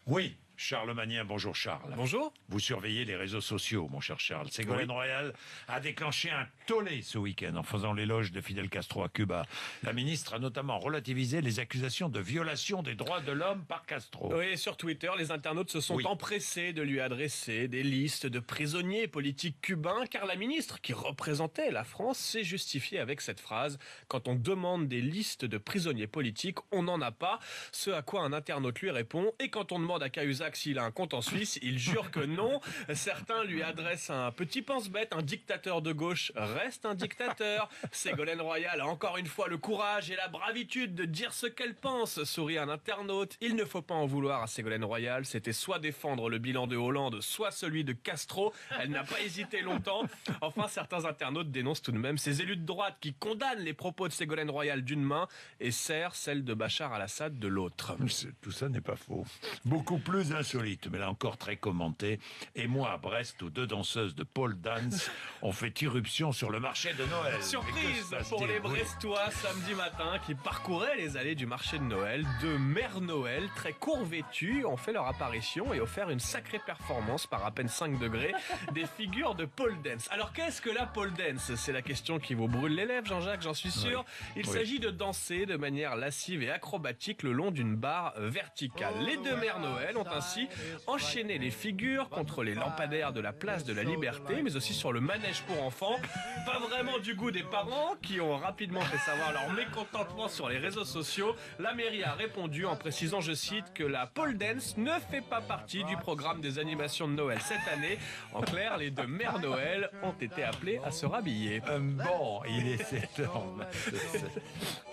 Oui, Charles Magnien, bonjour Charles. Bonjour. Vous surveillez les réseaux sociaux, mon cher Charles. Ségolène Royal a déclenché un tollé ce week-end en faisant l'éloge de Fidel Castro à Cuba. La ministre a notamment relativisé les accusations de violation des droits de l'homme par Castro. Oui, sur Twitter, les internautes se sont empressés de lui adresser des listes de prisonniers politiques cubains, car la ministre, qui représentait la France, s'est justifiée avec cette phrase: quand on demande des listes de prisonniers politiques, on n'en a pas. Ce à quoi un internaute lui répond: et quand on demande à Cahuzac s'il a un compte en Suisse, il jure que non. Certains lui adressent un petit pense-bête: un dictateur de gauche reste un dictateur. Ségolène Royal a encore une fois le courage et la bravitude de dire ce qu'elle pense, sourit un internaute. Il ne faut pas en vouloir à Ségolène Royal, c'était soit défendre le bilan de Hollande, soit celui de Castro. Elle n'a pas hésité longtemps. Enfin, certains internautes dénoncent tout de même ces élus de droite qui condamnent les propos de Ségolène Royal d'une main et serrent celles de Bachar al-Assad de l'autre. Tout ça n'est pas faux. Beaucoup plus insolite, mais là encore très commenté. Et moi, à Brest, où deux danseuses de pole dance ont fait irruption sur le marché de Noël. Surprise pour les Brestois samedi matin qui parcouraient les allées du marché de Noël. Deux mères Noël très court vêtues ont fait leur apparition et offert une sacrée performance par à peine 5 degrés. Des figures de pole dance. Alors qu'est-ce que la pole dance? C'est la question qui vous brûle les lèvres, Jean-Jacques, j'en suis sûr. Il s'agit de danser de manière lascive et acrobatique le long d'une barre verticale. Les deux mères Noël ont ainsi enchaîné les figures contre les lampadaires de la place de la Liberté, mais aussi sur le manège pour enfants. Pas vraiment du goût des parents qui ont rapidement fait savoir leur mécontentement sur les réseaux sociaux. La mairie a répondu en précisant, je cite, que la pole dance ne fait pas partie du programme des animations de Noël cette année. En clair, les deux mères Noël ont été appelées à se rhabiller. Bon, il est 7h.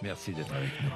Merci d'être avec nous.